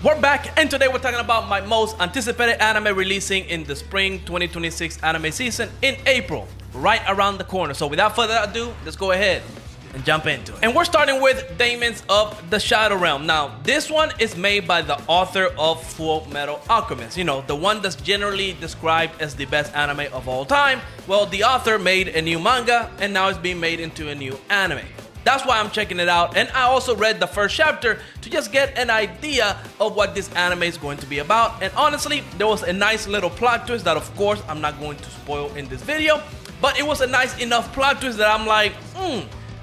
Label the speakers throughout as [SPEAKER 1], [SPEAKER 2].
[SPEAKER 1] We're back, and today we're talking about my most anticipated anime releasing in the spring 2026 anime season in April, right around the corner. So without further ado, let's go ahead and jump into it. And we're starting with Demons of the Shadow Realm. Now, this one is made by the author of Full Metal Alchemist. You know, the one that's generally described as the best anime of all time. Well, the author made a new manga, and now it's being made into a new anime. That's why I'm checking it out, and I also read the first chapter to just get an idea of what this anime is going to be about. And honestly, there was a nice little plot twist that, of course, I'm not going to spoil in this video, but it was a nice enough plot twist that I'm like,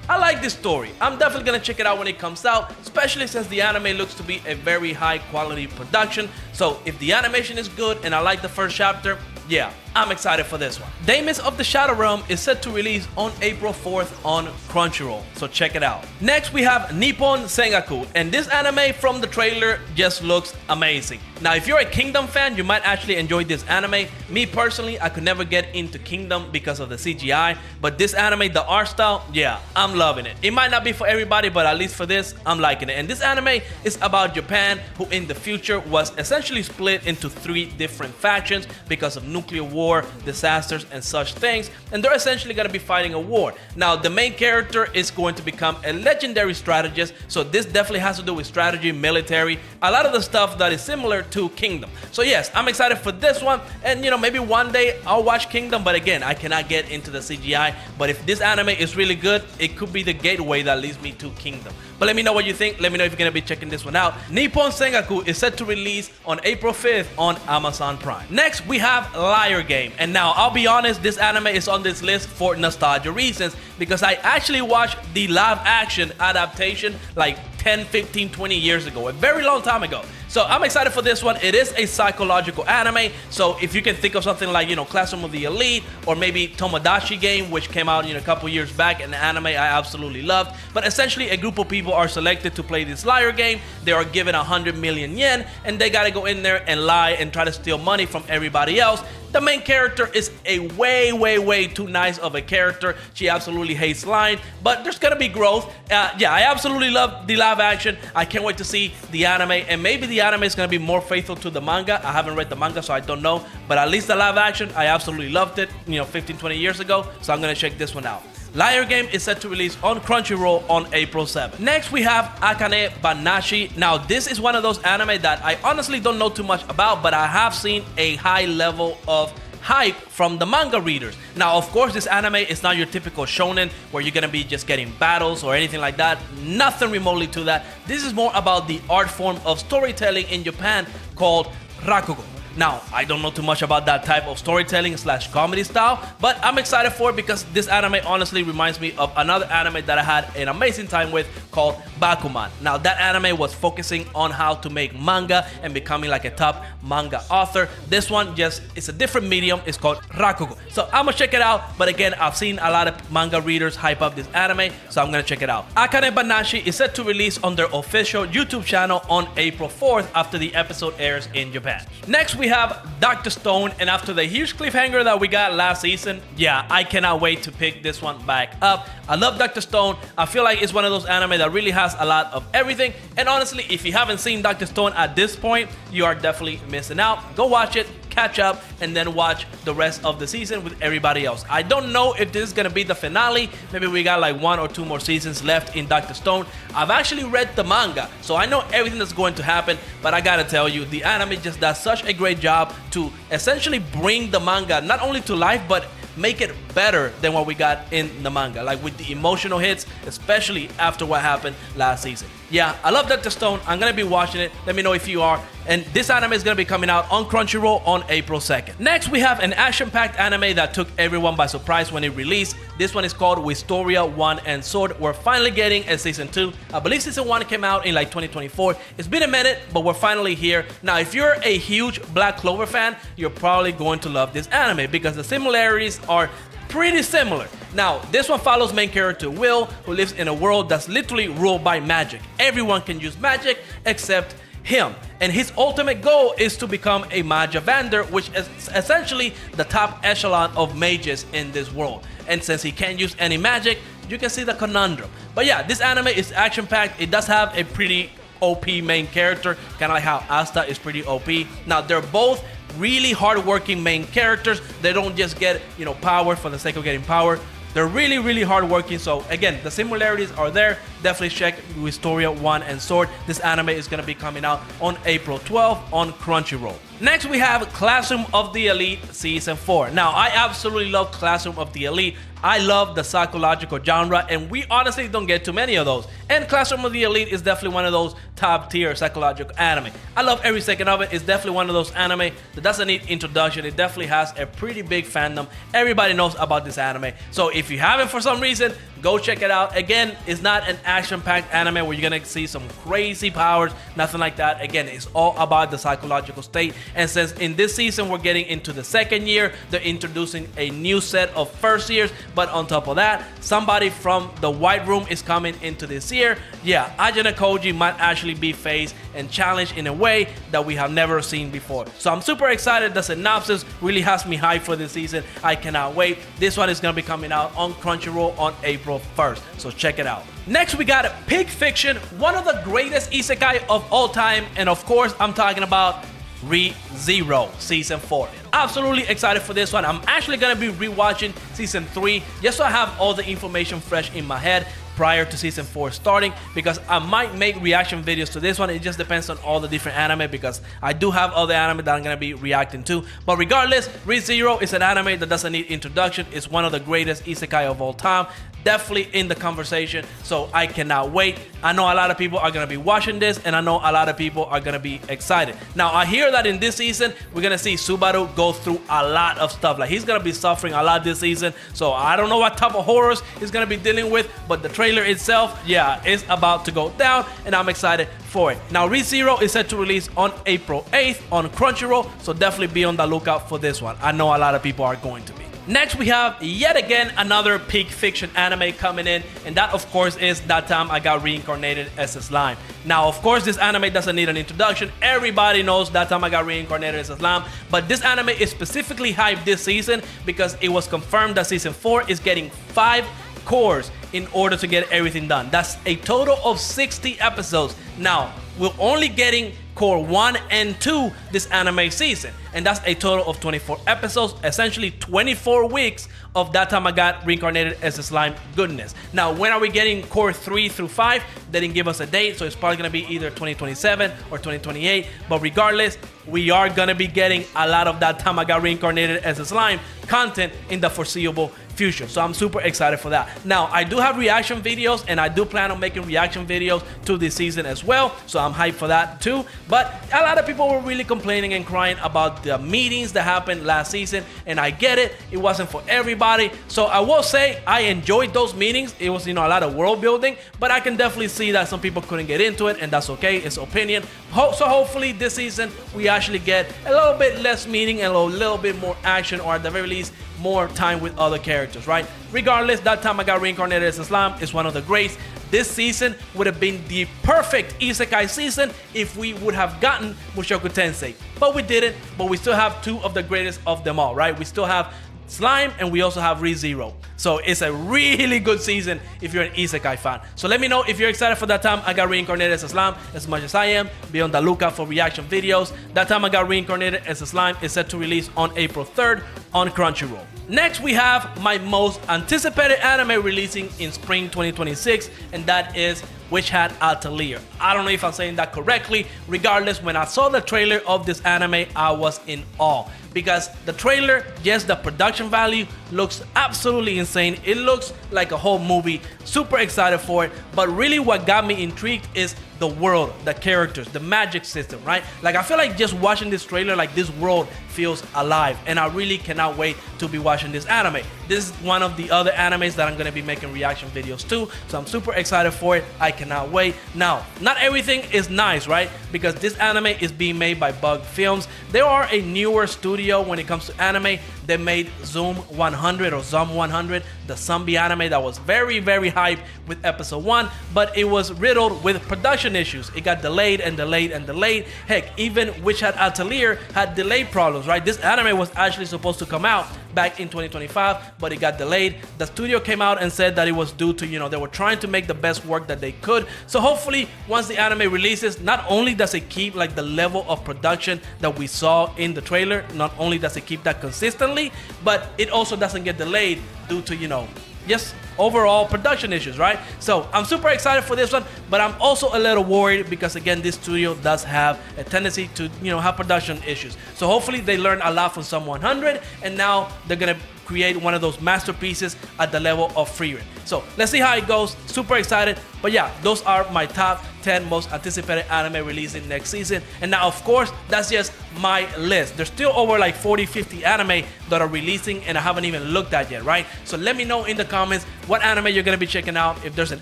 [SPEAKER 1] I like this story. I'm definitely gonna check it out when it comes out, especially since the anime looks to be a very high quality production. So if the animation is good and I like the first chapter, yeah, I'm excited for this one. Demons of the Shadow Realm is set to release on April 4th on Crunchyroll, so check it out. Next, we have Nepon Sangaku, and this anime from the trailer just looks amazing. Now, if you're a Kingdom fan, you might actually enjoy this anime. Me personally, I could never get into Kingdom because of the CGI, but this anime, the art style, yeah, I'm loving it. It might not be for everybody, but at least for this, I'm liking it. And this anime is about Japan, who in the future was essentially split into 3 different factions because of nuclear war, disasters, and such things, and they're essentially going to be fighting a war. Now, the main character is going to become a legendary strategist, so this definitely has to do with strategy, military, a lot of the stuff that is similar to Kingdom. So yes, I'm excited for this one, and you know, maybe one day I'll watch Kingdom, but again, I cannot get into the CGI. But if this anime is really good, it could be the gateway that leads me to Kingdom. But let me know what you think. Let me know if you're going to be checking this one out. Nepon Sangaku is set to release on April 5th on Amazon Prime. Next, we have Liar Game. And now, I'll be honest, this anime is on this list for nostalgia reasons because I actually watched the live action adaptation like 10, 15, 20 years ago, a very long time ago. So I'm excited for this one. It is a psychological anime, so if you can think of something like, you know, Classroom of the Elite, or maybe Tomodachi Game, which came out, you know, a couple years back, an anime I absolutely loved. But essentially, a group of people are selected to play this liar game. They are given 100 million yen, and they gotta go in there and lie and try to steal money from everybody else. The main character is a way too nice of a character. She absolutely hates lying, but there's gonna be growth. Yeah, I absolutely love the live action. I can't wait to see the anime, and maybe the anime is gonna be more faithful to the manga. I haven't read the manga, so I don't know, but at least the live action, I absolutely loved it, you know, 15, 20 years ago, so I'm gonna check this one out. Liar Game is set to release on Crunchyroll on April 7th. Next, we have Akane Banashi. Now, this is one of those anime that I honestly don't know too much about, but I have seen a high level of hype from the manga readers. Now, of course, this anime is not your typical shonen where you're gonna be just getting battles or anything like that. Nothing remotely to that. This is more about the art form of storytelling in Japan called rakugo. Now, I don't know too much about that type of storytelling / comedy style, but I'm excited for it because this anime honestly reminds me of another anime that I had an amazing time with called Bakuman. Now, that anime was focusing on how to make manga and becoming like a top manga author. This one just, it's a different medium. It's called rakugo. So I'm gonna check it out, but again, I've seen a lot of manga readers hype up this anime, so I'm gonna check it out. Akane Banashi is set to release on their official YouTube channel on April 4th after the episode airs in Japan. Next, we have Dr. Stone, and after the huge cliffhanger that we got last season, yeah, I cannot wait to pick this one back up. I love Dr. Stone. I feel like it's one of those anime that really has a lot of everything, and honestly, if you haven't seen Dr. Stone at this point, you are definitely missing out. Go watch it, catch up, and then watch the rest of the season with everybody else. I don't know if this is gonna be the finale. Maybe we got like 1 or 2 more seasons left in Dr. Stone. I've actually read the manga, so I know everything that's going to happen, but I gotta tell you, the anime just does such a great job to essentially bring the manga not only to life, but make it better than what we got in the manga, like with the emotional hits, especially after what happened last season. Yeah, I love Dr. Stone. I'm gonna be watching it. Let me know if you are. And this anime is gonna be coming out on Crunchyroll on April 2nd. Next, we have an action-packed anime that took everyone by surprise when it released. This one is called Wistoria One and Sword. We're finally getting a season 2. I believe season 1 came out in like 2024. It's been a minute, but we're finally here. Now, if you're a huge Black Clover fan, you're probably going to love this anime because the similarities are pretty similar. Now, this one follows main character Will, who lives in a world that's literally ruled by magic. Everyone can use magic except him, and his ultimate goal is to become a Majavander, which is essentially the top echelon of mages in this world. And since he can't use any magic, you can see the conundrum. But yeah, this anime is action-packed. It does have a pretty OP main character, kind of like how Asta is pretty OP. Now, they're both really hardworking main characters. They don't just get, power for the sake of getting power. They're really, really hardworking. So again, the similarities are there. Definitely check Wistoria One and Sword. This anime is going to be coming out on April 12th on Crunchyroll. Next, we have Classroom of the Elite Season 4. Now, I absolutely love Classroom of the Elite. I love the psychological genre, and we honestly don't get too many of those. And Classroom of the Elite is definitely one of those top tier psychological anime. I love every second of it. It's definitely one of those anime that doesn't need introduction. It definitely has a pretty big fandom. Everybody knows about this anime. So if you haven't for some reason, go check it out. Again, it's not an action-packed anime where you're gonna see some crazy powers, nothing like that. Again, it's all about the psychological state. And since in this season we're getting into the second year, they're introducing a new set of first years. But on top of that, somebody from the White Room is coming into this year. Yeah, Ajana Koji might actually be faced and challenged in a way that we have never seen before. So I'm super excited. The synopsis really has me hyped for this season. I cannot wait. This one is gonna be coming out on Crunchyroll on April 1st. So check it out. Next, we got Pig Fiction, one of the greatest isekai of all time. And of course, I'm talking about ReZero Season 4. Absolutely excited for this one. I'm actually going to be rewatching Season 3 just so I have all the information fresh in my head prior to Season 4 starting, because I might make reaction videos to this one. It just depends on all the different anime, because I do have other anime that I'm going to be reacting to. But regardless, ReZero is an anime that doesn't need introduction. It's one of the greatest isekai of all time. Definitely in the conversation, so I cannot wait. I know a lot of people are going to be watching this, and I know a lot of people are going to be excited. Now, I hear that in this season, we're going to see Subaru go through a lot of stuff. Like, he's going to be suffering a lot this season, so I don't know what type of horrors he's going to be dealing with, but the trailer itself, yeah, is about to go down, and I'm excited for it. Now, ReZero is set to release on April 8th on Crunchyroll, so definitely be on the lookout for this one. I know a lot of people are going to be. Next, we have yet again another Pig Fiction anime coming in, and that of course is That Time I Got Reincarnated as a Slime. Now, of course, this anime doesn't need an introduction. Everybody knows That Time I Got Reincarnated as a Slime, but this anime is specifically hyped this season because it was confirmed that Season 4 is getting 5 cores in order to get everything done. That's a total of 60 episodes. Now, we're only getting core 1 and 2 this anime season, and that's a total of 24 episodes, essentially 24 weeks of That Time I Got Reincarnated as a Slime goodness. Now, when are we getting core 3 through 5? They didn't give us a date, so it's probably gonna be either 2027 or 2028, but regardless, we are gonna be getting a lot of That Time I Got Reincarnated as a Slime content in the foreseeable future. So I'm super excited for that. Now, I do have reaction videos, and I do plan on making reaction videos to this season as well, so I'm hyped for that too. But a lot of people were really complaining and crying about the meetings that happened last season, and I get it, it wasn't for everybody. So I will say I enjoyed those meetings. It was, a lot of world building, but I can definitely see that some people couldn't get into it, and that's okay, it's opinion. So hopefully this season we actually get a little bit less meeting and a little bit more action, or at the very least more time with other characters, right? Regardless, That Time I Got Reincarnated as a Slime is one of the greats. This season would have been the perfect isekai season if we would have gotten Mushoku Tensei, but we didn't. But we still have two of the greatest of them all, right? We still have Slime, and we also have ReZero. So it's a really good season if you're an isekai fan. So let me know if you're excited for That Time I Got Reincarnated as a Slime as much as I am. Be on the lookout for reaction videos. That Time I Got Reincarnated as a Slime is set to release on April 3rd on Crunchyroll. Next, we have my most anticipated anime releasing in spring 2026, and that is Witch Hat Atelier. I don't know if I'm saying that correctly. Regardless, when I saw the trailer of this anime, I was in awe. Because the trailer, yes, the production value looks absolutely insane. It looks like a whole movie. Super excited for it. But really what got me intrigued is the world, the characters, the magic system, right? Like, I feel like just watching this trailer, like, this world feels alive, and I really cannot wait to be watching this anime. This is one of the other animes that I'm going to be making reaction videos to, so I'm super excited for it. I cannot wait. Now, not everything is nice, right? Because this anime is being made by Bug Films. They are a newer studio when it comes to anime. They made Zoom 100 or Zoom 100, the zombie anime that was very, very hyped with episode 1, but it was riddled with production issues. It got delayed and delayed and delayed. Heck, even Witch Hat Atelier had delay problems, right? This anime was actually supposed to come out back in 2025, but it got delayed. The studio came out and said that it was due to, they were trying to make the best work that they could. So hopefully once the anime releases, not only does it keep like the level of production that we saw in the trailer, not only does it keep that consistently, but it also doesn't get delayed due to, just overall production issues, right? So I'm super excited for this one, but I'm also a little worried because again, this studio does have a tendency to, have production issues. So hopefully they learn a lot from Sum 100, and now they're gonna create one of those masterpieces at the level of Frieren. So let's see how it goes. Super excited. But yeah, those are my top 10 most anticipated anime releasing next season. And now, of course, that's just my list. There's still over like 40, 50 anime that are releasing and I haven't even looked at yet, right? So let me know in the comments what anime you're gonna be checking out, if there's an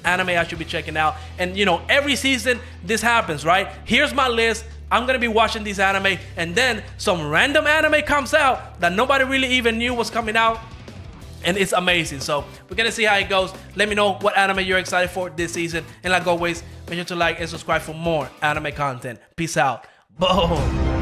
[SPEAKER 1] anime I should be checking out. And every season this happens, right? Here's my list. I'm gonna be watching these anime, and then some random anime comes out that nobody really even knew was coming out, and it's amazing. So we're gonna see how it goes. Let me know what anime you're excited for this season, and like always, make sure to like and subscribe for more anime content. Peace out. Boom.